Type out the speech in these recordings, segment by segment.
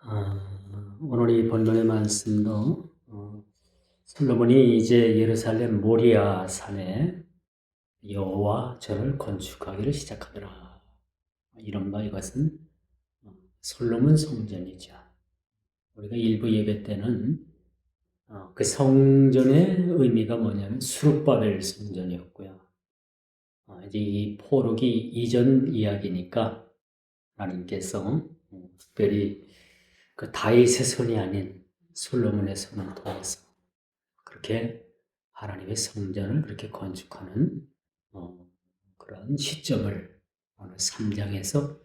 오늘 이 본문의 말씀도 솔로몬이 이제 예루살렘 모리아 산에 여호와 전을 건축하기를 시작하더라. 이른바 이것은 솔로몬 성전이죠. 우리가 일부 예배 때는 그 성전의 의미가 뭐냐면 수룹바벨 성전이었고요. 이제 이 포로기 이전 이야기니까 하나님께서 특별히 그 다윗의 손이 아닌 솔로몬의 손을 통해서 그렇게 하나님의 성전을 그렇게 건축하는 그런 시점을 오늘 3장에서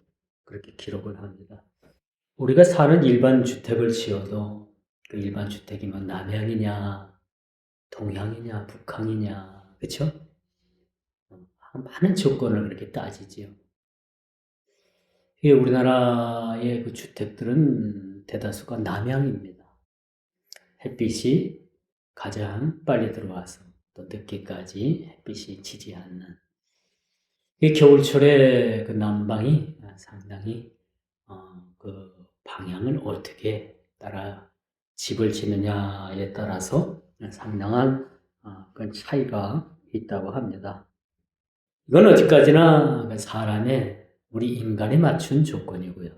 그렇게 기록을 합니다. 우리가 사는 일반 주택을 지어도 그 일반 주택이 뭐 남향이냐, 동향이냐, 북향이냐, 그렇죠? 많은 조건을 그렇게 따지지요. 우리나라의 그 주택들은 대다수가 남향입니다. 햇빛이 가장 빨리 들어와서 또 늦게까지 햇빛이 지지 않는. 이 겨울철에 그 난방이 상당히 그 방향을 어떻게 따라 집을 짓느냐에 따라서 상당한 그 차이가 있다고 합니다. 이건 어디까지나 사람의 우리 인간에 맞춘 조건이고요.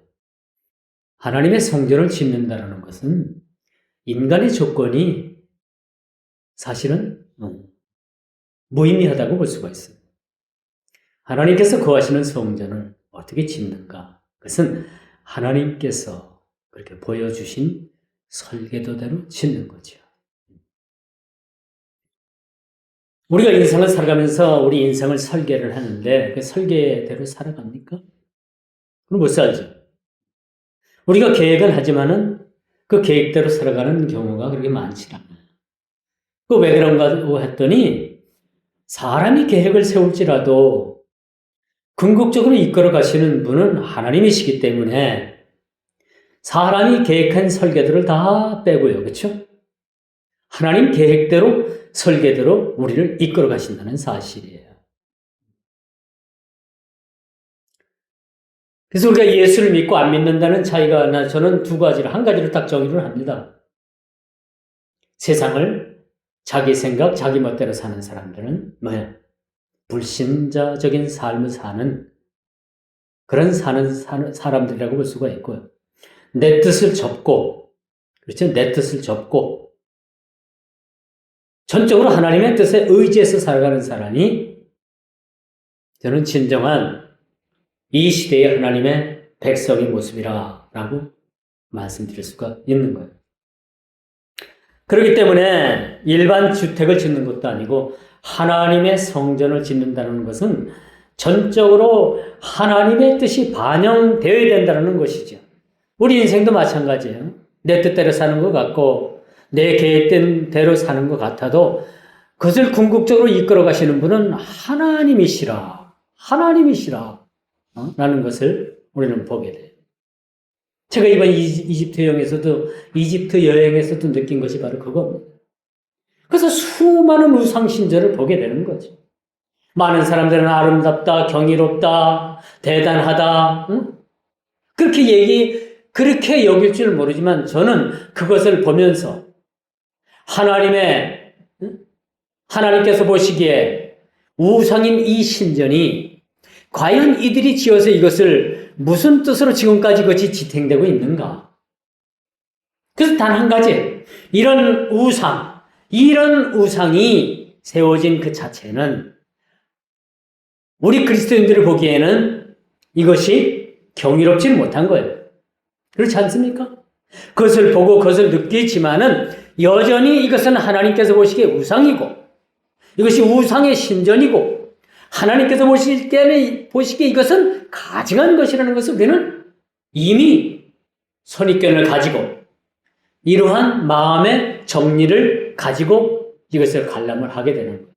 하나님의 성전을 짓는다는 것은 인간의 조건이 사실은 무의미하다고 볼 수가 있어요. 하나님께서 거하시는 성전을 어떻게 짓는가? 그것은 하나님께서 그렇게 보여주신 설계도대로 짓는 거죠. 우리가 인생을 살아가면서 우리 인생을 설계를 하는데 그 설계대로 살아갑니까? 그럼 못 살죠. 우리가 계획은 하지만은 그 계획대로 살아가는 경우가 그렇게 많지 않아요. 그 왜 그런가 했더니 사람이 계획을 세울지라도 궁극적으로 이끌어 가시는 분은 하나님이시기 때문에 사람이 계획한 설계들을 다 빼고요. 그렇죠? 하나님 계획대로 설계대로 우리를 이끌어 가신다는 사실이에요. 그래서 우리가 예수를 믿고 안 믿는다는 차이가 저는 두 가지를, 한 가지를 딱 정의를 합니다. 세상을 자기 생각, 자기 멋대로 사는 사람들은 뭐예요? 불신자적인 삶을 사는 그런 사람들이라고 볼 수가 있고요. 내 뜻을 접고, 그렇죠? 내 뜻을 접고 전적으로 하나님의 뜻에 의지해서 살아가는 사람이 저는 진정한 이 시대의 하나님의 백성의 모습이라고 말씀드릴 수가 있는 거예요. 그렇기 때문에 일반 주택을 짓는 것도 아니고 하나님의 성전을 짓는다는 것은 전적으로 하나님의 뜻이 반영되어야 된다는 것이죠. 우리 인생도 마찬가지예요. 내 뜻대로 사는 것 같고 내 계획된 대로 사는 것 같아도 그것을 궁극적으로 이끌어 가시는 분은 하나님이시라 라는 것을 우리는 보게 돼요. 제가 이번 이집트 여행에서도 느낀 것이 바로 그겁니다. 그래서 수많은 우상신전을 보게 되는 거죠. 많은 사람들은 아름답다, 경이롭다, 대단하다, 그렇게 여길 줄 모르지만 저는 그것을 보면서 하나님께서 보시기에 우상인 이 신전이 과연 이들이 지어서 이것을 무슨 뜻으로 지금까지 그것이 지탱되고 있는가? 그래서 단 한 가지, 이런 우상이 세워진 그 자체는 우리 그리스도인들을 보기에는 이것이 경이롭지는 못한 거예요. 그렇지 않습니까? 그것을 보고 그것을 느끼지만은 여전히 이것은 하나님께서 보시기에 우상이고 이것이 우상의 신전이고 하나님께서 보시기에 이것은 가증한 것이라는 것을 우리는 이미 선입견을 가지고 이러한 마음의 정리를 가지고 이것을 관람을 하게 되는 거예요.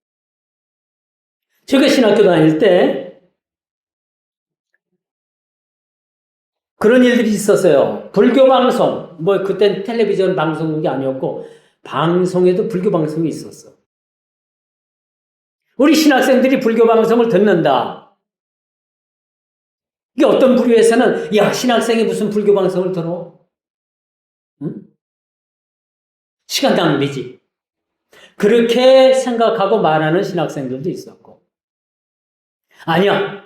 제가 신학교 다닐 때 그런 일들이 있었어요. 불교 방송, 그땐 텔레비전 방송국이 아니었고 방송에도 불교 방송이 있었어. 우리 신학생들이 불교 방송을 듣는다. 이게 어떤 부류에서는 야, 신학생이 무슨 불교 방송을 들어? 응? 시간 낭비지. 그렇게 생각하고 말하는 신학생들도 있었고. 아니야.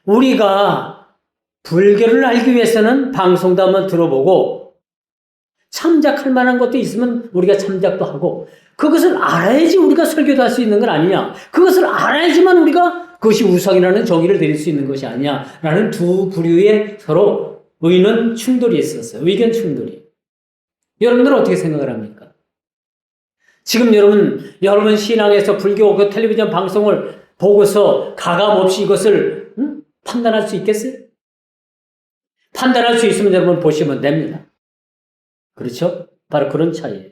우리가 불교를 알기 위해서는 방송도 한번 들어보고 참작할 만한 것도 있으면 우리가 참작도 하고 그것을 알아야지 우리가 설교도 할 수 있는 건 아니냐. 그것을 알아야지만 우리가 그것이 우상이라는 정의를 내릴 수 있는 것이 아니냐라는 두 부류의 서로 의견 충돌이 있었어요. 의견 충돌이. 여러분들은 어떻게 생각을 합니까? 지금 여러분 신앙에서 불교 그 텔레비전 방송을 보고서 가감 없이 이것을 판단할 수 있겠어요? 판단할 수 있으면 여러분 보시면 됩니다. 그렇죠? 바로 그런 차이예요.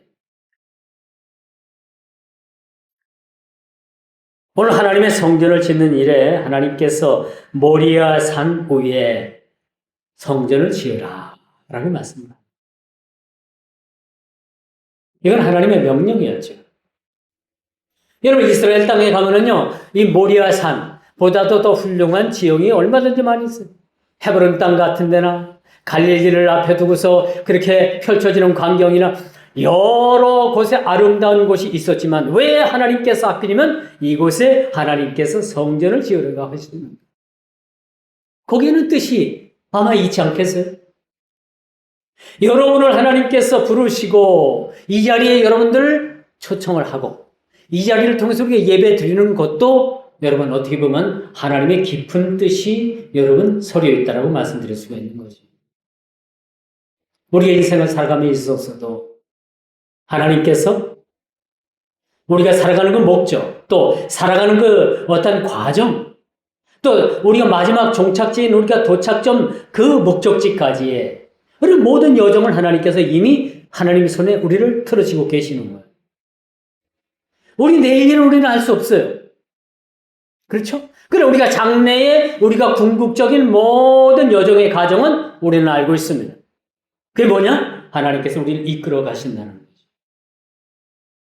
오늘 하나님의 성전을 짓는 일에 하나님께서 모리아 산 위에 성전을 지으라 라고 말씀합니다. 이건 하나님의 명령이었죠. 여러분 이스라엘 땅에 가면은요, 이 모리아 산보다도 더 훌륭한 지형이 얼마든지 많이 있어요. 헤브론 땅 같은 데나 갈릴리를 앞에 두고서 그렇게 펼쳐지는 광경이나 여러 곳에 아름다운 곳이 있었지만 왜 하나님께서 하필이면 이곳에 하나님께서 성전을 지으려고 하시는 거기에는 뜻이 아마 있지 않겠어요? 여러분을 하나님께서 부르시고 이 자리에 여러분들을 초청을 하고 이 자리를 통해서 우리가 예배 드리는 것도 여러분 어떻게 보면 하나님의 깊은 뜻이 여러분 서려 있다라고 말씀드릴 수가 있는 거죠. 우리의 인생을 살아감에 있어서도 하나님께서 우리가 살아가는 그 목적, 또 살아가는 그 어떤 과정, 또 우리가 마지막 종착지인 우리가 도착점 그 목적지까지의 그런 모든 여정을 하나님께서 이미 하나님의 손에 우리를 틀어지고 계시는 거예요. 우리 내일은 우리는 알 수 없어요. 그렇죠? 그래 우리가 장래에 우리가 궁극적인 모든 여정의 과정은 우리는 알고 있습니다. 그게 뭐냐? 하나님께서 우리를 이끌어 가신다는 거죠.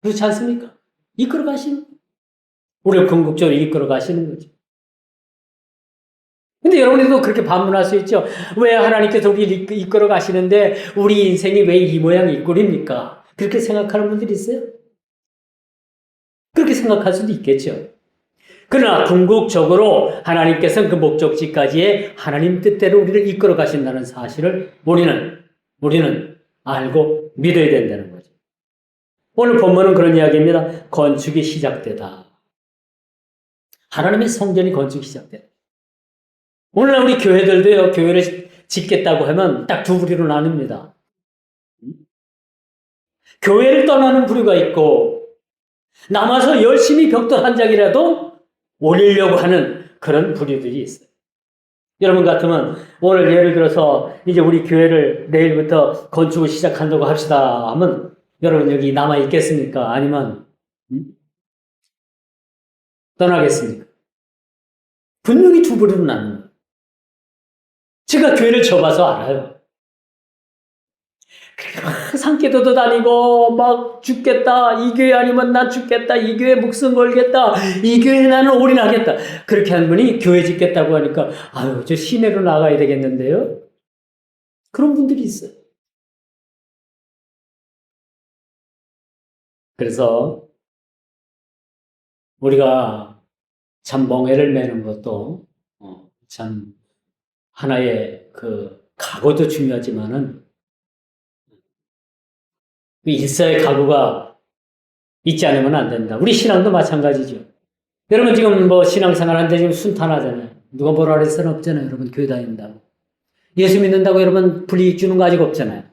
그렇지 않습니까? 이끌어 가시는 우리를 궁극적으로 이끌어 가시는 거죠. 근데 여러분들도 그렇게 반문할 수 있죠. 왜 하나님께서 우리를 이끌어 가시는데 우리 인생이 왜 이 모양 이 꼴입니까? 그렇게 생각하는 분들이 있어요? 그렇게 생각할 수도 있겠죠. 그러나 궁극적으로 하나님께서는 그 목적지까지의 하나님 뜻대로 우리를 이끌어 가신다는 사실을 우리는 알고 믿어야 된다는 거죠. 오늘 본문은 그런 이야기입니다. 건축이 시작되다. 하나님의 성전이 건축이 시작되다. 오늘날 우리 교회들도요, 교회를 짓겠다고 하면 딱 두 부류로 나눕니다. 교회를 떠나는 부류가 있고, 남아서 열심히 벽돌 한 장이라도 올리려고 하는 그런 부류들이 있어요. 여러분 같으면 오늘 예를 들어서 이제 우리 교회를 내일부터 건축을 시작한다고 합시다 하면 여러분 여기 남아 있겠습니까? 아니면 떠나겠습니까? 분명히 두 부류로 나눕니다. 제가 교회를 접어서 알아요. 산기도도 다니고 막 죽겠다. 이 교회 아니면 나 죽겠다. 이 교회 목숨 걸겠다. 이 교회 나는 올인하겠다. 그렇게 한 분이 교회 짓겠다고 하니까 아유 저 시내로 나가야 되겠는데요. 그런 분들이 있어요. 그래서 우리가 참 멍해를 매는 것도 참 하나의 그 각오도 중요하지만은 일사의 각오가 있지 않으면 안 된다. 우리 신앙도 마찬가지죠. 여러분 지금 뭐 신앙생활 하는데 지금 순탄하잖아요. 누가 뭐라 그럴 수는 없잖아요. 여러분 교회 다닌다고. 예수 믿는다고 여러분 불이익 주는 거 아직 없잖아요.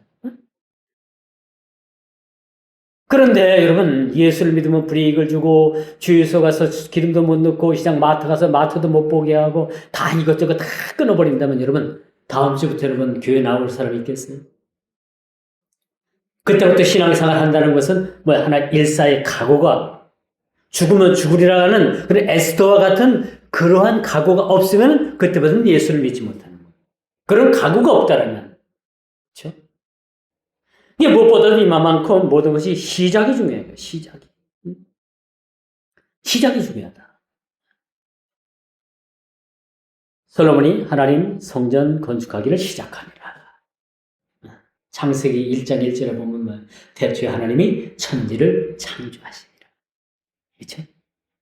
그런데 여러분 예수를 믿으면 불이익을 주고 주유소 가서 기름도 못 넣고 시장 마트 가서 마트도 못 보게 하고 다 이것저것 다 끊어버린다면 여러분 다음 주부터 여러분 교회 나올 사람이 있겠어요? 그때부터 신앙생활 한다는 것은 뭐 하나 일사의 각오가 죽으면 죽으리라는 그런 에스더와 같은 그러한 각오가 없으면 그때부터는 예수를 믿지 못하는 거예요. 그런 각오가 없다라면 그렇죠? 이게 무엇보다도 이만큼 모든 것이 시작이 중요해요. 시작이. 시작이 중요하다. 솔로몬이 하나님 성전 건축하기를 시작하니라. 창세기 1장 1절에 보면 태초에 하나님이 천지를 창조하시니라. 그렇죠?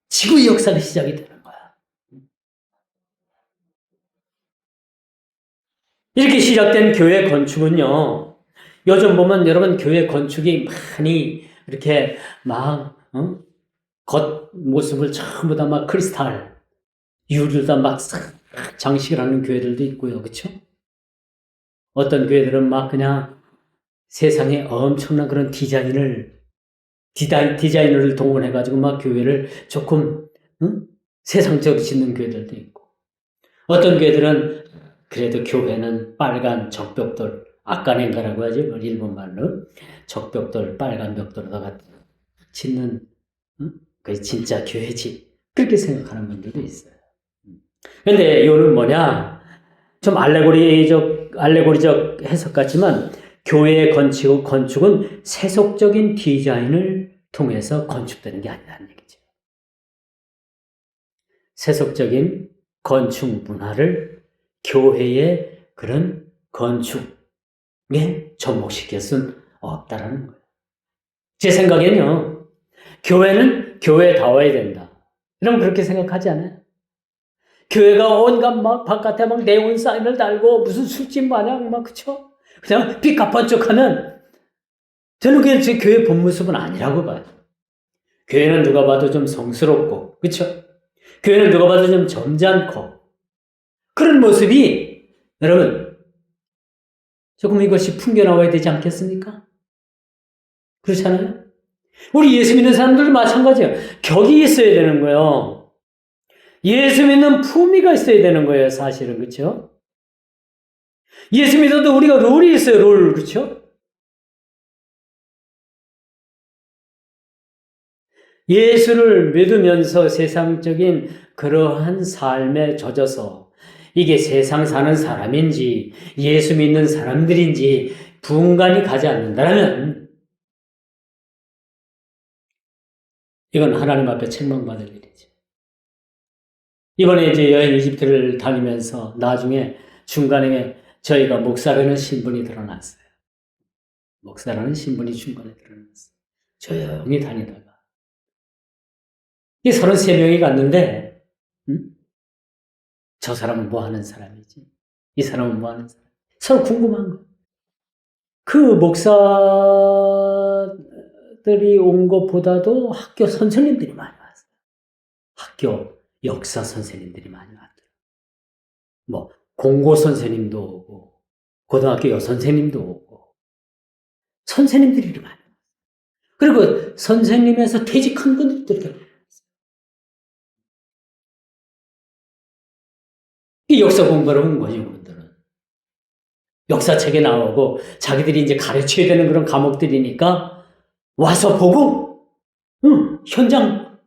지구의 역사가 시작이 되는 거야. 이렇게 시작된 교회 건축은요, 요즘 보면 여러분 교회 건축이 많이 이렇게 막 겉모습을 전부 다 막 크리스탈 유리다 막 장식을 하는 교회들도 있고요. 그렇죠? 어떤 교회들은 막 그냥 세상에 엄청난 그런 디자이너를 동원해가지고 막 교회를 조금 세상적으로 짓는 교회들도 있고, 어떤 교회들은 그래도 교회는 빨간 적벽돌, 아까넨가라고 하죠. 일본 말로 적벽돌, 빨간 벽돌에다가 짓는 그게 진짜 교회지. 그렇게 생각하는 분들도 있어요. 근데 이거는 뭐냐? 좀 알레고리적 해석 같지만 교회의 건축은 세속적인 디자인을 통해서 건축되는 게 아니라는 얘기죠. 세속적인 건축 문화를 교회의 그런 건축에 접목시킬 수는 없다라는 거예요. 제 생각에는요, 교회는 교회다워야 된다. 여러분 그렇게 생각하지 않아요? 교회가 온갖 막 바깥에 막 네온 사인을 달고 무슨 술집 마냥 막 그쵸? 그냥 삐까뻔쩍하면 저는 그게 제 교회 본 모습은 아니라고 봐요. 교회는 누가 봐도 좀 성스럽고 그쵸? 교회는 누가 봐도 좀 점잖고 그런 모습이 여러분 조금 이것이 풍겨나와야 되지 않겠습니까? 그렇잖아요? 우리 예수 믿는 사람들도 마찬가지예요. 격이 있어야 되는 거예요. 예수 믿는 품위가 있어야 되는 거예요, 사실은. 그렇죠? 예수 믿어도 우리가 룰이 있어요, 룰. 그렇죠? 예수를 믿으면서 세상적인 그러한 삶에 젖어서 이게 세상 사는 사람인지 예수 믿는 사람들인지 분간이 가지 않는다면 이건 하나님 앞에 책망받을 일이죠. 이번에 이제 여행 이집트를 다니면서 나중에 중간에 저희가 목사라는 신분이 드러났어요. 목사라는 신분이 중간에 드러났어요. 조용히 다니다가 이 33명이 갔는데 저 사람은 뭐 하는 사람이지? 이 사람은 뭐 하는 사람? 서로 궁금한 거예요. 그 목사들이 온 것보다도 학교 선생님들이 많이 왔어요. 학교 역사 선생님들이 많이 왔더라고요. 뭐 공고 선생님도 오고 고등학교 여선생님도 오고 선생님들이 많이 왔어요. 그리고 선생님에서 퇴직한 분들도 이렇게 많이 왔어요. 이 역사 공부를 온 거죠, 그분들은. 역사책에 나오고 자기들이 이제 가르쳐야 되는 그런 과목들이니까 와서 보고 현장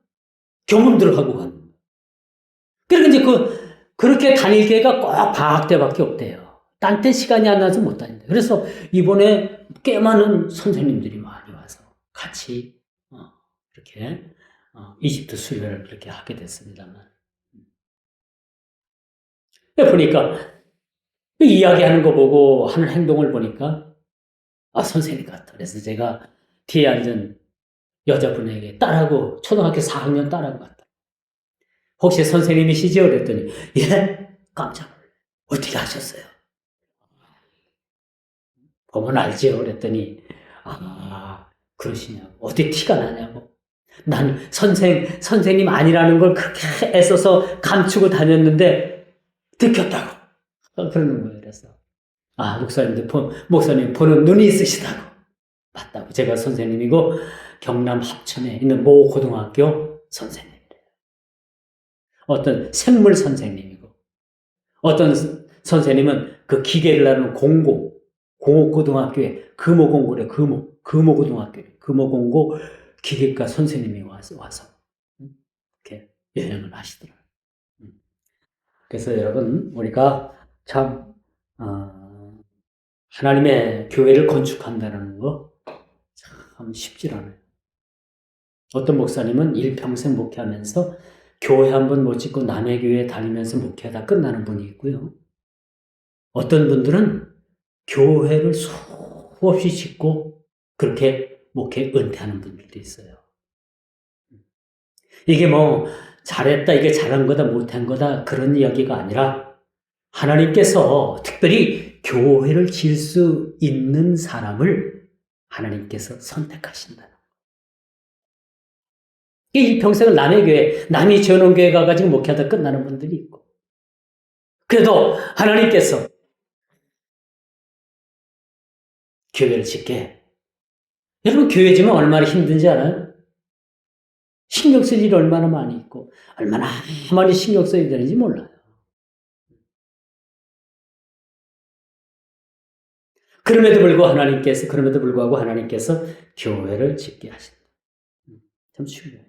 경험들을 하고 가는 거예요. 그러니까 이제 그렇게 다닐 기회가 꼭 방학 때밖에 없대요. 딴 때 시간이 안 나서 못 다닌다. 그래서 이번에 꽤 많은 선생님들이 많이 와서 같이 이렇게 이집트 순례를 그렇게 하게 됐습니다만. 보니까 이야기하는 거 보고 하는 행동을 보니까 선생님 같아. 그래서 제가 뒤에 앉은 여자분에게 딸하고 초등학교 4학년 딸하고 같다. 혹시 선생님이시죠? 그랬더니 예? 깜짝 놀래. 어떻게 하셨어요? 보면 알지요? 그랬더니 그러시냐고. 어떻게 티가 나냐고. 난 선생님 아니라는 걸 그렇게 애써서 감추고 다녔는데 들켰다고. 그러는 거예요. 그래서 목사님 보는 눈이 있으시다고. 맞다고. 제가 선생님이고 경남 합천에 있는 모 고등학교 선생님이래요. 어떤 생물 선생님이고 어떤 선생님은 그 기계를 다루는 공업고등학교에 금호공고래. 금호고등학교에 금호공고 기계과 선생님이 와서 이렇게 여행을 하시더라고요. 그래서 여러분 우리가 참 하나님의 교회를 건축한다는 거 참 쉽지 않아요. 어떤 목사님은 일평생 목회하면서 교회 한 번 못 짓고 남의 교회에 다니면서 목회하다 끝나는 분이 있고요. 어떤 분들은 교회를 후없이 짓고 그렇게 목회 은퇴하는 분들도 있어요. 이게 뭐 잘했다, 이게 잘한 거다, 못한 거다 그런 이야기가 아니라 하나님께서 특별히 교회를 지을 수 있는 사람을 하나님께서 선택하신다. 이 평생을 남의 교회, 남이 지어놓은 교회 가가지고 목회하다 끝나는 분들이 있고, 그래도 하나님께서 교회를 짓게. 여러분, 교회 지면 얼마나 힘든지 알아요? 신경 쓸 일이 얼마나 많이 있고, 얼마나 많이 신경 써야 되는지 몰라요. 그럼에도 불구하고 하나님께서 교회를 짓게 하신다. 참 중요해요.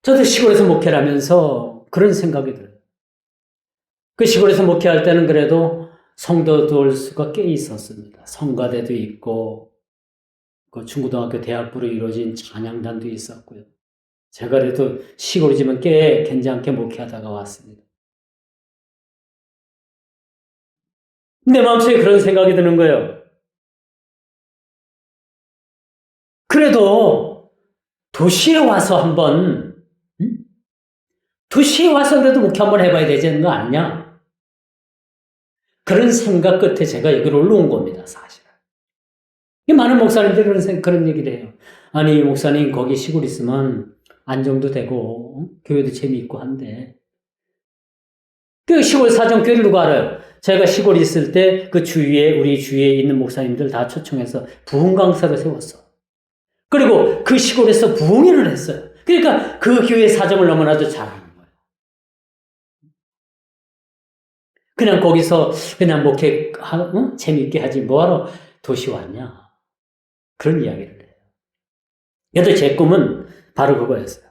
저도 시골에서 목회를 하면서 그런 생각이 들어요. 그 시골에서 목회할 때는 그래도 성도들 수가 꽤 있었습니다. 성가대도 있고, 그 중고등학교 대학부로 이루어진 찬양단도 있었고요. 제가 그래도 시골이지만 꽤 괜찮게 목회하다가 왔습니다. 내 마음속에 그런 생각이 드는 거예요. 그래도 도시에 와서 한번, 도시에 와서 그래도 목회 한번 해봐야 되지 거 아니냐? 그런 생각 끝에 제가 여기로 올라온 겁니다, 사실은. 많은 목사님들이 그런 얘기를 해요. 아니, 목사님, 거기 시골 있으면 안정도 되고, 교회도 재미있고 한데. 그 시골 사정교회를 누가 알아요? 제가 시골에 있을 때 그 우리 주위에 있는 목사님들 다 초청해서 부흥 강사를 세웠어. 그리고 그 시골에서 부흥회를 했어요. 그러니까 그 교회 사정을 너무나도 잘 아는 거예요. 그냥 거기서 그냥 목회, 재미있게 하지 뭐하러 도시 왔냐. 그런 이야기를 해요. 그래도 제 꿈은 바로 그거였어요.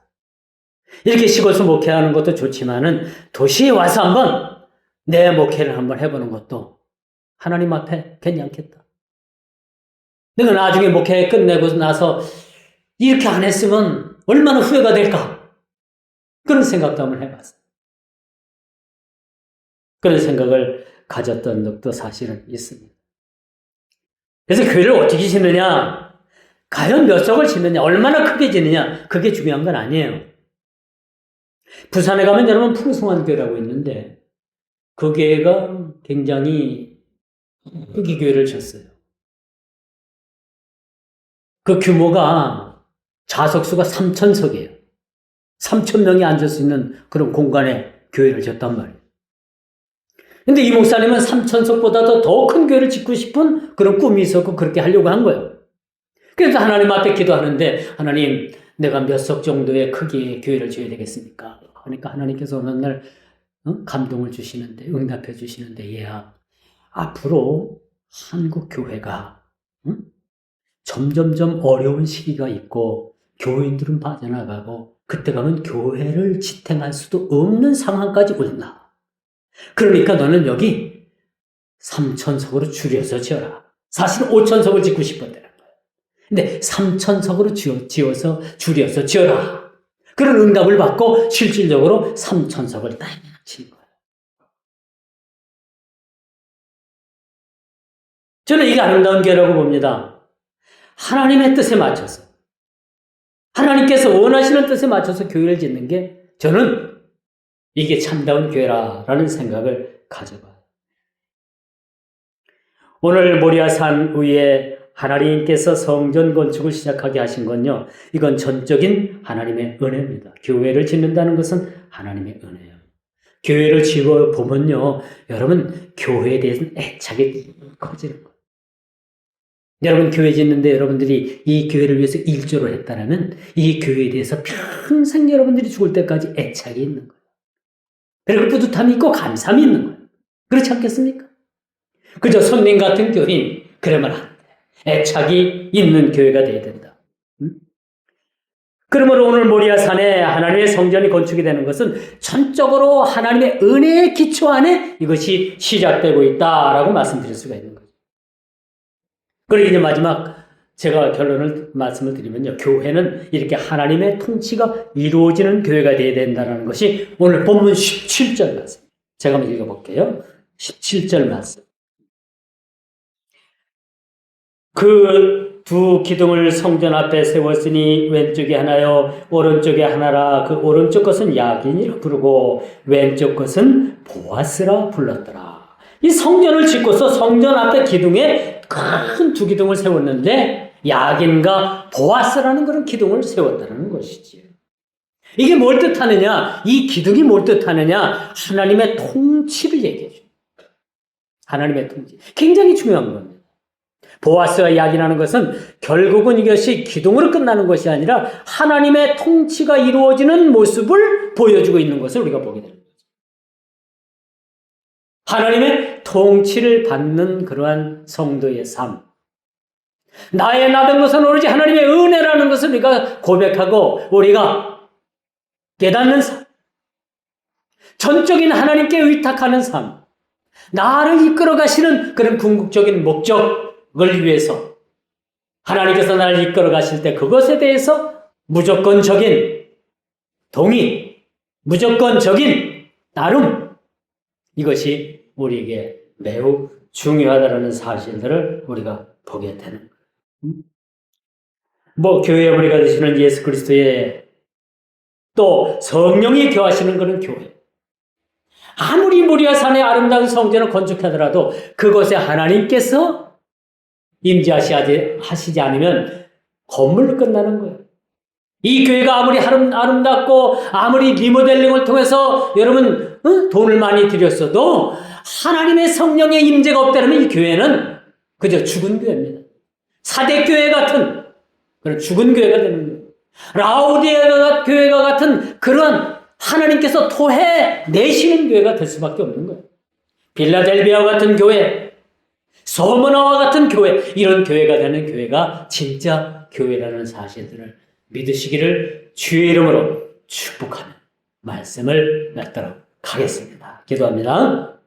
이렇게 시골에서 목회하는 것도 좋지만은 도시에 와서 한번 내 목회를 한번 해보는 것도 하나님 앞에 괜찮겠다. 내가 나중에 목회 끝내고 나서 이렇게 안 했으면 얼마나 후회가 될까? 그런 생각도 한번 해봤어요. 그런 생각을 가졌던 적도 사실은 있습니다. 그래서 교회를 어떻게 짓느냐? 과연 몇 석을 짓느냐? 얼마나 크게 짓느냐? 그게 중요한 건 아니에요. 부산에 가면 여러분 풍성한 교회라고 있는데 그 교회가 굉장히 크게 교회를 졌어요. 그 규모가 좌석수가 3,000석이에요. 3,000명이 앉을 수 있는 그런 공간에 교회를 졌단 말이에요. 근데 이 목사님은 3,000석보다도 더 큰 교회를 짓고 싶은 그런 꿈이 있었고 그렇게 하려고 한 거예요. 그래서 하나님 앞에 기도하는데 하나님 내가 몇 석 정도의 크기의 교회를 지어야 되겠습니까? 그러니까 하나님께서 어느 날 감동을 주시는데 응답해 주시는데 얘야 앞으로 한국 교회가 점점점 어려운 시기가 있고 교인들은 빠져나가고 그때 가면 교회를 지탱할 수도 없는 상황까지 온다. 그러니까 너는 여기 3,000석으로 줄여서 지어라. 사실 5,000석을 짓고 싶었다는 거예요. 근데 3,000석으로 지어서 줄여서 지어라. 그런 응답을 받고 실질적으로 3,000석을 딱 지은 거예요. 저는 이게 아름다운 교회라고 봅니다. 하나님의 뜻에 맞춰서 하나님께서 원하시는 뜻에 맞춰서 교회를 짓는 게 저는 이게 참다운 교회라는 생각을 가져봐요. 오늘 모리아산 위에 하나님께서 성전 건축을 시작하게 하신 건요. 이건 전적인 하나님의 은혜입니다. 교회를 짓는다는 것은 하나님의 은혜예요. 교회를 지어 보면요. 여러분 교회에 대해서는 애착이 커지는 거예요. 여러분 교회 짓는데 여러분들이 이 교회를 위해서 일조를 했다면 이 교회에 대해서 평생 여러분들이 죽을 때까지 애착이 있는 거예요. 그리고 뿌듯함이 있고 감사함이 있는 거예요. 그렇지 않겠습니까? 그저 손님 같은 교인 그러면 안 돼. 애착이 있는 교회가 돼야 된다. 그러므로 오늘 모리아산에 하나님의 성전이 건축이 되는 것은 전적으로 하나님의 은혜의 기초 안에 이것이 시작되고 있다라고 말씀드릴 수가 있는 거죠. 그리고 이제 마지막 제가 말씀을 드리면요. 교회는 이렇게 하나님의 통치가 이루어지는 교회가 되어야 된다는 것이 오늘 본문 17절 말씀. 제가 한번 읽어볼게요. 17절 말씀. 그 두 기둥을 성전 앞에 세웠으니 왼쪽에 하나요 오른쪽에 하나라. 그 오른쪽 것은 야긴이라 부르고 왼쪽 것은 보아스라 불렀더라. 이 성전을 짓고서 성전 앞에 기둥에 큰 두 기둥을 세웠는데 야긴과 보아스라는 그런 기둥을 세웠다는 것이지요. 이게 뭘 뜻하느냐? 이 기둥이 뭘 뜻하느냐? 하나님의 통치를 얘기해 줍니다. 하나님의 통치. 굉장히 중요한 겁니다. 보아스와 야긴하는 것은 결국은 이것이 기둥으로 끝나는 것이 아니라 하나님의 통치가 이루어지는 모습을 보여주고 있는 것을 우리가 보게 됩니다. 하나님의 통치를 받는 그러한 성도의 삶. 나의 나된 것은 오로지 하나님의 은혜라는 것을 우리가 고백하고 우리가 깨닫는 삶. 전적인 하나님께 의탁하는 삶. 나를 이끌어 가시는 그런 궁극적인 목적을 위해서 하나님께서 나를 이끌어 가실 때 그것에 대해서 무조건적인 동의, 무조건적인 따름, 이것이 우리에게 매우 중요하다는 사실들을 우리가 보게 되는 거예요. 교회에 우리가 되시는 예수 그리스도의 또 성령이 거하시는 그런 교회. 아무리 모리아 산의 아름다운 성전을 건축하더라도 그곳에 하나님께서 임재하시지 않으면 건물로 끝나는 거예요. 이 교회가 아무리 아름답고 아무리 리모델링을 통해서 여러분 돈을 많이 들였어도 하나님의 성령의 임재가 없다면 이 교회는 그저 죽은 교회입니다. 사대교회 같은 그런 죽은 교회가 되는 거예요. 라오디게아 교회가 같은 그런 하나님께서 토해내시는 교회가 될 수밖에 없는 거예요. 빌라델비아와 같은 교회, 소문화와 같은 교회, 이런 교회가 되는 교회가 진짜 교회라는 사실들을 믿으시기를 주의 이름으로 축복하는 말씀을 맺도록 하겠습니다. 기도합니다.